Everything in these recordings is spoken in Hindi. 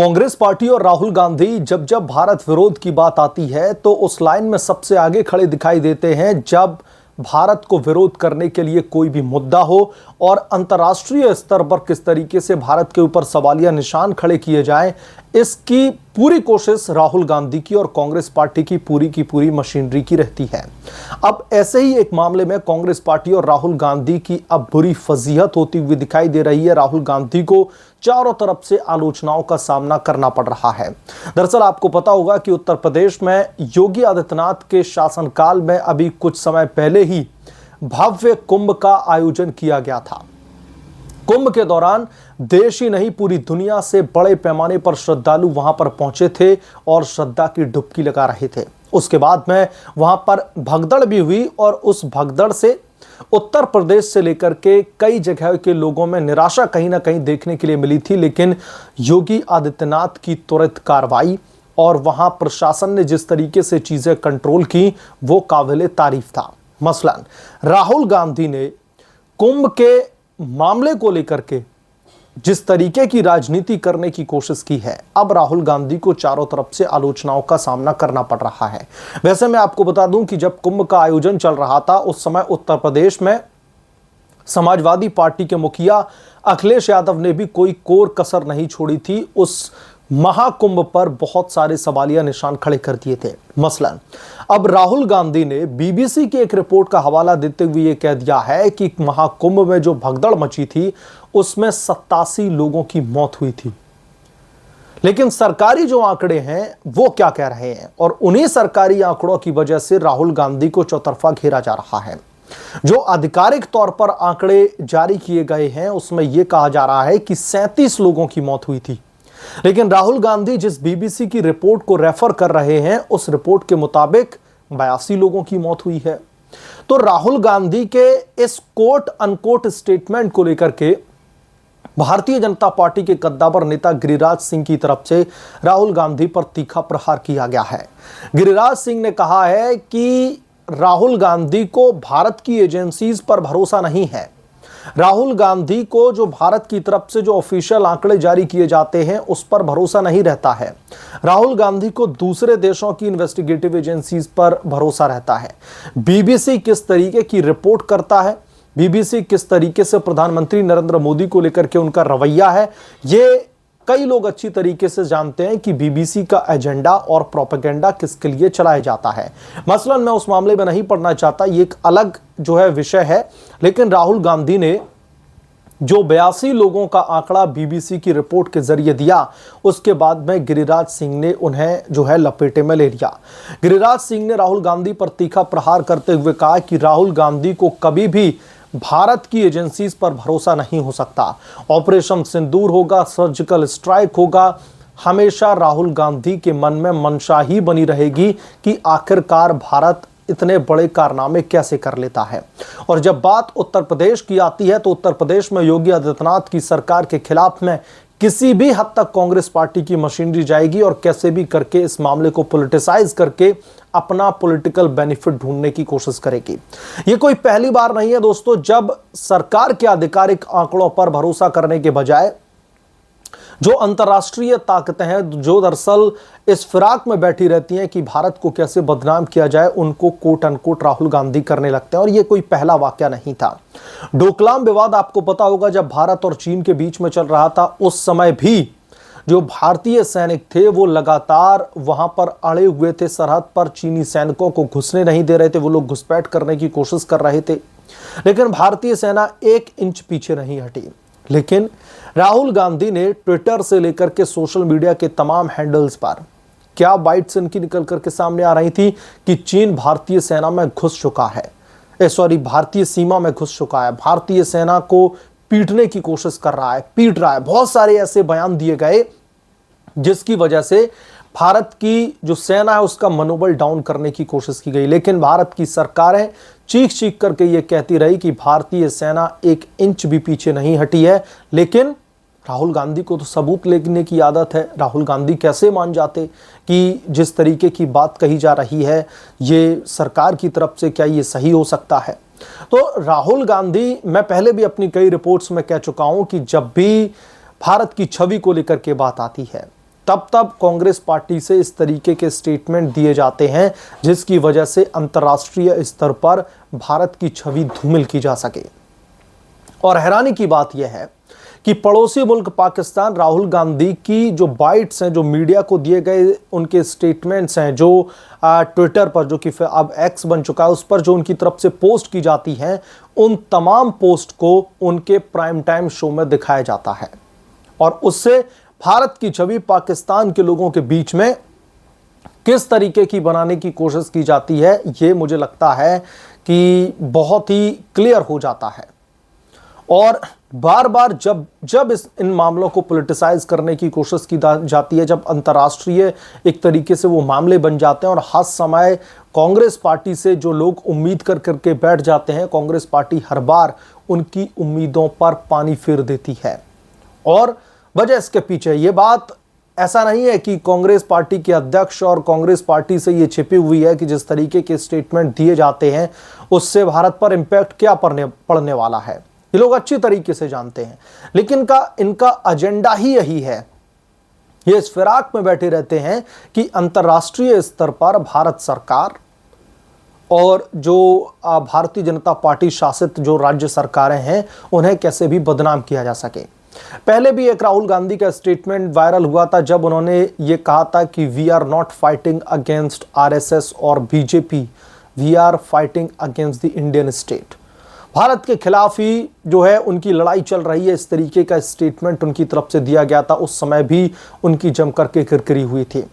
कांग्रेस पार्टी और राहुल गांधी जब जब भारत विरोध की बात आती है तो उस लाइन में सबसे आगे खड़े दिखाई देते हैं जब भारत को विरोध करने के लिए कोई भी मुद्दा हो और अंतर्राष्ट्रीय स्तर पर किस तरीके से भारत के ऊपर सवालिया निशान खड़े किए जाएं, इसकी पूरी कोशिश राहुल गांधी की और कांग्रेस पार्टी की पूरी मशीनरी की रहती है। अब ऐसे ही एक मामले में कांग्रेस पार्टी और राहुल गांधी की अब बुरी फजीहत होती हुई दिखाई दे रही है। राहुल गांधी को चारों तरफ से आलोचनाओं का सामना करना पड़ रहा है। दरअसल आपको पता होगा कि उत्तर प्रदेश में योगी आदित्यनाथ के शासनकाल में अभी कुछ समय पहले ही भव्य कुंभ का आयोजन किया गया था। कुंभ के दौरान देश ही नहीं पूरी दुनिया से बड़े पैमाने पर श्रद्धालु वहां पर पहुंचे थे और श्रद्धा की डुबकी लगा रहे थे। उसके बाद में वहां पर भगदड़ भी हुई और उस भगदड़ से उत्तर प्रदेश से लेकर के कई जगह के लोगों में निराशा कहीं ना कहीं देखने के लिए मिली थी, लेकिन योगी आदित्यनाथ की त्वरित कार्रवाई और वहां प्रशासन ने जिस तरीके से चीजें कंट्रोल की वो काबिले तारीफ था। मसलन राहुल गांधी ने कुंभ के मामले को लेकर के जिस तरीके की राजनीति करने की कोशिश की है, अब राहुल गांधी को चारों तरफ से आलोचनाओं का सामना करना पड़ रहा है। वैसे मैं आपको बता दूं कि जब कुंभ का आयोजन चल रहा था उस समय उत्तर प्रदेश में समाजवादी पार्टी के मुखिया अखिलेश यादव ने भी कोई कोर कसर नहीं छोड़ी थी। उस महाकुंभ पर बहुत सारे सवालिया निशान खड़े कर दिए थे। मसलन अब राहुल गांधी ने बीबीसी की एक रिपोर्ट का हवाला देते हुए यह कह दिया है कि महाकुंभ में जो भगदड़ मची थी उसमें 87 लोगों की मौत हुई थी। लेकिन सरकारी जो आंकड़े हैं वो क्या कह रहे हैं, और उन्हीं सरकारी आंकड़ों की वजह से राहुल गांधी को चौतरफा घेरा जा रहा है। जो आधिकारिक तौर पर आंकड़े जारी किए गए हैं उसमें यह कहा जा रहा है कि 37 लोगों की मौत हुई थी, लेकिन राहुल गांधी जिस बीबीसी की रिपोर्ट को रेफर कर रहे हैं उस रिपोर्ट के मुताबिक 82 लोगों की मौत हुई है। तो राहुल गांधी के इस कोट अनकोट स्टेटमेंट को लेकर के भारतीय जनता पार्टी के कद्दावर नेता गिरिराज सिंह की तरफ से राहुल गांधी पर तीखा प्रहार किया गया है। गिरिराज सिंह ने कहा है कि राहुल गांधी को भारत की एजेंसीज पर भरोसा नहीं है। राहुल गांधी को जो भारत की तरफ से जो ऑफिशियल आंकड़े जारी किए जाते हैं उस पर भरोसा नहीं रहता है। राहुल गांधी को दूसरे देशों की इन्वेस्टिगेटिव एजेंसीज पर भरोसा रहता है। बीबीसी किस तरीके की रिपोर्ट करता है, बीबीसी किस तरीके से प्रधानमंत्री नरेंद्र मोदी को लेकर के उनका रवैया है, ये कई लोग अच्छी तरीके से जानते हैं कि बीबीसी का एजेंडा और प्रोपेगेंडा किसके लिए चलाया जाता है। मसलन मैं उस मामले में नहीं पढ़ना चाहता, ये एक अलग जो है विषय है। लेकिन राहुल गांधी ने जो 82 लोगों का आंकड़ा बीबीसी की रिपोर्ट के जरिए दिया उसके बाद में गिरिराज सिंह ने उन्हें जो है लपेटे में ले लिया। गिरिराज सिंह ने राहुल गांधी पर तीखा प्रहार करते हुए कहा कि राहुल गांधी को कभी भी भारत की एजेंसीज पर भरोसा नहीं हो सकता। ऑपरेशन सिंदूर होगा, सर्जिकल स्ट्राइक होगा, हमेशा राहुल गांधी के मन में मंशा ही बनी रहेगी कि आखिरकार भारत इतने बड़े कारनामे कैसे कर लेता है। और जब बात उत्तर प्रदेश की आती है तो उत्तर प्रदेश में योगी आदित्यनाथ की सरकार के खिलाफ में किसी भी हद तक कांग्रेस पार्टी की मशीनरी जाएगी और कैसे भी करके इस मामले को पॉलिटिसाइज करके अपना पॉलिटिकल बेनिफिट ढूंढने की कोशिश करेगी। ये कोई पहली बार नहीं है दोस्तों जब सरकार के आधिकारिक आंकड़ों पर भरोसा करने के बजाय जो अंतर्राष्ट्रीय ताकतें हैं जो दरअसल इस फिराक में बैठी रहती हैं कि भारत को कैसे बदनाम किया जाए, उनको कोट अनकोट राहुल गांधी करने लगते हैं। और ये कोई पहला वाकया नहीं था। डोकलाम विवाद आपको पता होगा, जब भारत और चीन के बीच में चल रहा था उस समय भी जो भारतीय सैनिक थे वो लगातार वहां पर अड़े हुए थे सरहद पर, चीनी सैनिकों को घुसने नहीं दे रहे थे, वो लोग घुसपैठ करने की कोशिश कर रहे थे, लेकिन भारतीय सेना 1 इंच पीछे नहीं हटी। लेकिन राहुल गांधी ने ट्विटर से लेकर के सोशल मीडिया के तमाम हैंडल्स पर क्या बाइट्स इनकी निकल करके सामने आ रही थी कि चीन भारतीय सेना में घुस चुका है, भारतीय सीमा में घुस चुका है, भारतीय सेना को पीटने की कोशिश कर रहा है, पीट रहा है। बहुत सारे ऐसे बयान दिए गए जिसकी वजह से भारत की जो सेना है उसका मनोबल डाउन करने की कोशिश की गई। लेकिन भारत की सरकारें चीख चीख करके ये कहती रही कि भारतीय सेना 1 इंच भी पीछे नहीं हटी है। लेकिन राहुल गांधी को तो सबूत लेने की आदत है। राहुल गांधी कैसे मान जाते कि जिस तरीके की बात कही जा रही है ये सरकार की तरफ से, क्या ये सही हो सकता है? तो राहुल गांधी, मैं पहले भी अपनी कई रिपोर्ट्स में कह चुका हूं कि जब भी भारत की छवि को लेकर के बात आती है, तब तब कांग्रेस पार्टी से इस तरीके के स्टेटमेंट दिए जाते हैं जिसकी वजह से अंतर्राष्ट्रीय स्तर पर भारत की छवि धूमिल की जा सके। और हैरानी की बात यह है कि पड़ोसी मुल्क पाकिस्तान राहुल गांधी की जो बाइट्स हैं, जो मीडिया को दिए गए उनके स्टेटमेंट्स हैं, जो ट्विटर पर, जो कि अब एक्स बन चुका है, उस पर जो उनकी तरफ से पोस्ट की जाती हैं, उन तमाम पोस्ट को उनके प्राइम टाइम शो में दिखाया जाता है और उससे भारत की छवि पाकिस्तान के लोगों के बीच में किस तरीके की बनाने की कोशिश की जाती है, ये मुझे लगता है कि बहुत ही क्लियर हो जाता है। और बार बार जब इन मामलों को पॉलिटिसाइज करने की कोशिश की जाती है, जब अंतर्राष्ट्रीय एक तरीके से वो मामले बन जाते हैं और हर समय कांग्रेस पार्टी से जो लोग उम्मीद करके बैठ जाते हैं, कांग्रेस पार्टी हर बार उनकी उम्मीदों पर पानी फेर देती है। और वजह इसके पीछे ये बात ऐसा नहीं है कि कांग्रेस पार्टी के अध्यक्ष और कांग्रेस पार्टी से ये छिपी हुई है कि जिस तरीके के स्टेटमेंट दिए जाते हैं उससे भारत पर इंपैक्ट क्या पड़ने वाला है, ये लोग अच्छी तरीके से जानते हैं। लेकिन इनका एजेंडा ही यही है, ये इस फिराक में बैठे रहते हैं कि अंतर्राष्ट्रीय स्तर पर भारत सरकार और जो भारतीय जनता पार्टी शासित जो राज्य सरकारें हैं उन्हें कैसे भी बदनाम किया जा सके। पहले भी एक राहुल गांधी का स्टेटमेंट वायरल हुआ था जब उन्होंने ये कहा था कि we are not fighting against RSS और BJP, we are fighting against the Indian state. Bharat के खिलाफ ही जो है उनकी लड़ाई चल रही है, इस तरीके का स्टेटमेंट उनकी तरफ से दिया गया था। उस समय भी उनकी जमकर के किरकिरी हुई थी।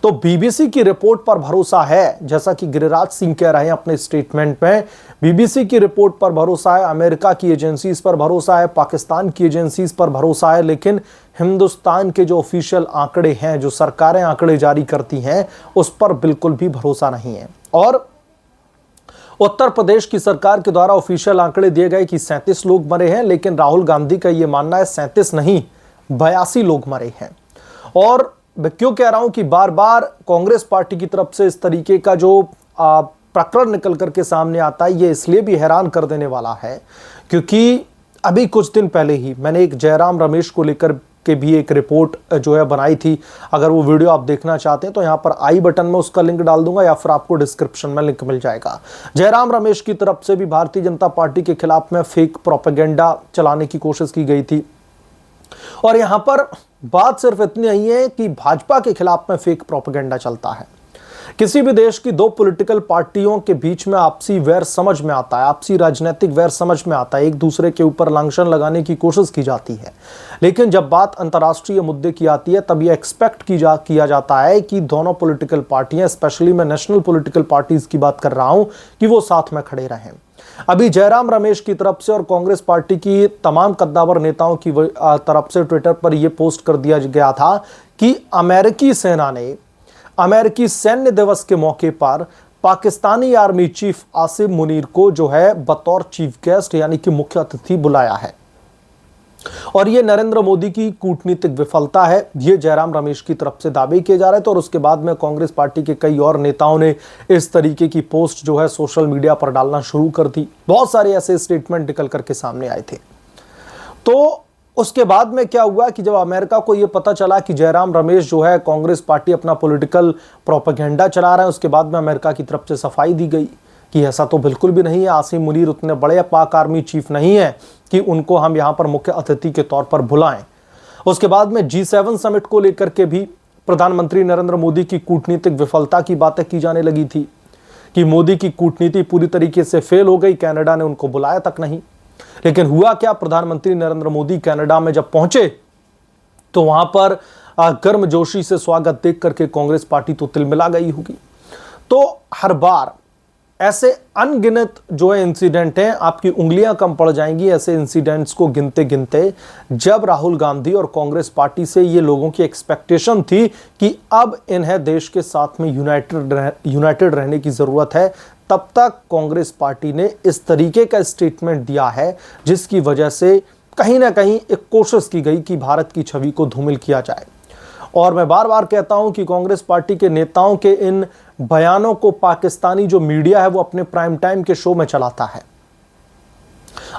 तो बीबीसी की रिपोर्ट पर भरोसा है, जैसा कि गिरिराज सिंह कह रहे हैं अपने स्टेटमेंट में, बीबीसी की रिपोर्ट पर भरोसा है, अमेरिका की एजेंसीज पर भरोसा है, पाकिस्तान की एजेंसीज पर भरोसा है, लेकिन हिंदुस्तान के जो ऑफिशियल आंकड़े हैं, जो सरकारें आंकड़े जारी करती हैं, उस पर बिल्कुल भी भरोसा नहीं है। और उत्तर प्रदेश की सरकार के द्वारा ऑफिशियल आंकड़े दिए गए कि 37 लोग मरे हैं, लेकिन राहुल गांधी का यह मानना है 37 नहीं 82 लोग मरे हैं। और मैं क्यों कह रहा हूं कि बार बार कांग्रेस पार्टी की तरफ से इस तरीके का जो प्रकरण निकल करके सामने आता है, ये इसलिए भी हैरान कर देने वाला है क्योंकि अभी कुछ दिन पहले ही मैंने एक जयराम रमेश को लेकर के भी एक रिपोर्ट जो है बनाई थी। अगर वो वीडियो आप देखना चाहते हैं तो यहाँ पर आई बटन में उसका लिंक डाल दूंगा या फिर आपको डिस्क्रिप्शन में लिंक मिल जाएगा। जयराम रमेश की तरफ से भी भारतीय जनता पार्टी के खिलाफ में फेक प्रोपेगेंडा चलाने की कोशिश की गई थी। और यहां पर बात सिर्फ इतनी नहीं है कि भाजपा के खिलाफ में फेक प्रोपेगेंडा चलता है। किसी भी देश की दो पॉलिटिकल पार्टियों के बीच में आपसी वैर समझ में आता है, आपसी राजनीतिक वैर समझ में आता है, एक दूसरे के ऊपर लांछन लगाने की कोशिश की जाती है। लेकिन जब बात अंतर्राष्ट्रीय मुद्दे की आती है तब यह एक्सपेक्ट किया जाता है कि दोनों पॉलिटिकल पार्टियां, स्पेशली मैं नेशनल पॉलिटिकल पार्टीज की बात कर रहा हूं, कि वो साथ में खड़े रहें। अभी जयराम रमेश की तरफ से और कांग्रेस पार्टी की तमाम कद्दावर नेताओं की तरफ से ट्विटर पर यह पोस्ट कर दिया गया था कि अमेरिकी सेना ने अमेरिकी सैन्य दिवस के मौके पर पाकिस्तानी आर्मी चीफ आसिम मुनीर को जो है बतौर चीफ गेस्ट यानी कि मुख्य अतिथि बुलाया है। और यह नरेंद्र मोदी की कूटनीतिक विफलता है, यह जयराम रमेश की तरफ से दावे किए जा रहे थे। और उसके बाद में कांग्रेस पार्टी के कई और नेताओं ने इस तरीके की पोस्ट जो है सोशल मीडिया पर डालना शुरू कर दी। बहुत सारे ऐसे स्टेटमेंट निकल करके सामने आए थे। तो उसके बाद में क्या हुआ कि जब अमेरिका को यह पता चला कि जयराम रमेश जो है कांग्रेस पार्टी अपना पॉलिटिकल प्रोपेगेंडा चला रहा है, उसके बाद में अमेरिका की तरफ से सफाई दी गई कि ऐसा तो बिल्कुल भी नहीं है, आसिम मुनीर उतने बड़े पाक आर्मी चीफ नहीं है कि उनको हम यहां पर मुख्य अतिथि के तौर पर बुलाएं। उसके बाद में G7 समिट को लेकर के भी प्रधानमंत्री नरेंद्र मोदी की कूटनीतिक विफलता की बातें की जाने लगी थी कि मोदी की कूटनीति पूरी तरीके से फेल हो गई, कनाडा ने उनको बुलाया तक नहीं। लेकिन हुआ क्या, प्रधानमंत्री नरेंद्र मोदी कनाडा में जब पहुंचे तो वहां पर गर्मजोशी से स्वागत देख करके कांग्रेस पार्टी तो तिलमिला गई होगी। तो हर बार ऐसे अनगिनत जो है इंसिडेंट हैं, आपकी उंगलियां कम पड़ जाएंगी ऐसे इंसिडेंट्स को गिनते गिनते, जब राहुल गांधी और कांग्रेस पार्टी से ये लोगों की एक्सपेक्टेशन थी कि अब इन्हें देश के साथ में यूनाइटेड रहने की जरूरत है, तब तक कांग्रेस पार्टी ने इस तरीके का स्टेटमेंट दिया है जिसकी वजह से कहीं ना कहीं एक कोशिश की गई कि भारत की छवि को धूमिल किया जाए। और मैं बार बार कहता हूं कि कांग्रेस पार्टी के नेताओं के इन बयानों को पाकिस्तानी जो मीडिया है वो अपने प्राइम टाइम के शो में चलाता है।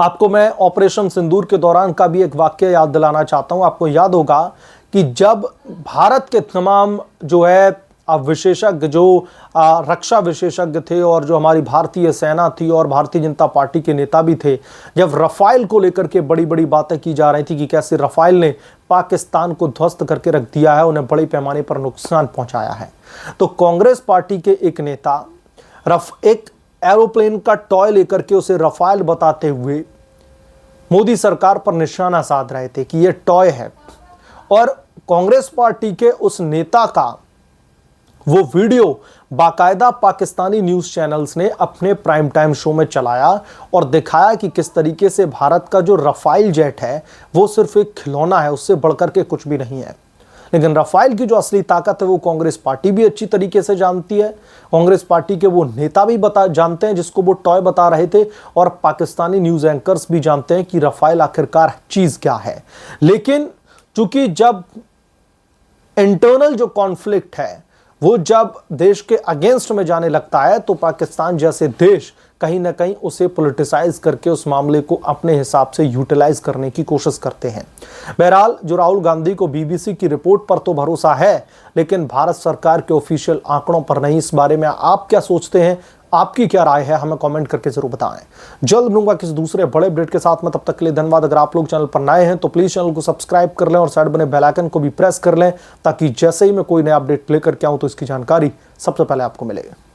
आपको मैं ऑपरेशन सिंदूर के दौरान का भी एक वाक्य याद दिलाना चाहता हूं। आपको याद होगा कि जब भारत के तमाम जो है विशेषज्ञ, जो रक्षा विशेषज्ञ थे और जो हमारी भारतीय सेना थी और भारतीय जनता पार्टी के नेता भी थे, जब रफाल को लेकर के बड़ी बड़ी बातें की जा रही थी कि कैसे रफाल ने पाकिस्तान को ध्वस्त करके रख दिया है, उन्हें बड़े पैमाने पर नुकसान पहुंचाया है, तो कांग्रेस पार्टी के एक नेता एक एरोप्लेन का टॉय लेकर के उसे रफाल बताते हुए मोदी सरकार पर निशाना साध रहे थे कि यह टॉय है। और कांग्रेस पार्टी के उस नेता का वो वीडियो बाकायदा पाकिस्तानी न्यूज चैनल्स ने अपने प्राइम टाइम शो में चलाया और दिखाया कि किस तरीके से भारत का जो रफाल जेट है वो सिर्फ एक खिलौना है, उससे बढ़कर के कुछ भी नहीं है। लेकिन रफाल की जो असली ताकत है वो कांग्रेस पार्टी भी अच्छी तरीके से जानती है, कांग्रेस पार्टी के वो नेता भी जानते हैं जिसको वो टॉय बता रहे थे, और पाकिस्तानी न्यूज एंकर्स भी जानते हैं कि रफाल आखिरकार चीज क्या है। लेकिन चूंकि जब इंटरनल जो कॉन्फ्लिक्ट है वो जब देश के अगेंस्ट में जाने लगता है तो पाकिस्तान जैसे देश कहीं ना कहीं उसे पॉलिटिसाइज करके उस मामले को अपने हिसाब से यूटिलाइज करने की कोशिश करते हैं। बहरहाल जो राहुल गांधी को बीबीसी की रिपोर्ट पर तो भरोसा है, लेकिन भारत सरकार के ऑफिशियल आंकड़ों पर नहीं। इस बारे में आप क्या सोचते हैं, आपकी क्या राय है, हमें कमेंट करके जरूर बताएं। जल्द मिलूंगा किसी दूसरे बड़े अपडेट के साथ में, तब तक के लिए धन्यवाद। अगर आप लोग चैनल पर नए हैं तो प्लीज चैनल को सब्सक्राइब कर लें और साइड बने बेल आइकन को भी प्रेस कर लें, ताकि जैसे ही मैं कोई नया अपडेट लेकर के आऊं तो इसकी जानकारी सबसे पहले आपको मिलेगी।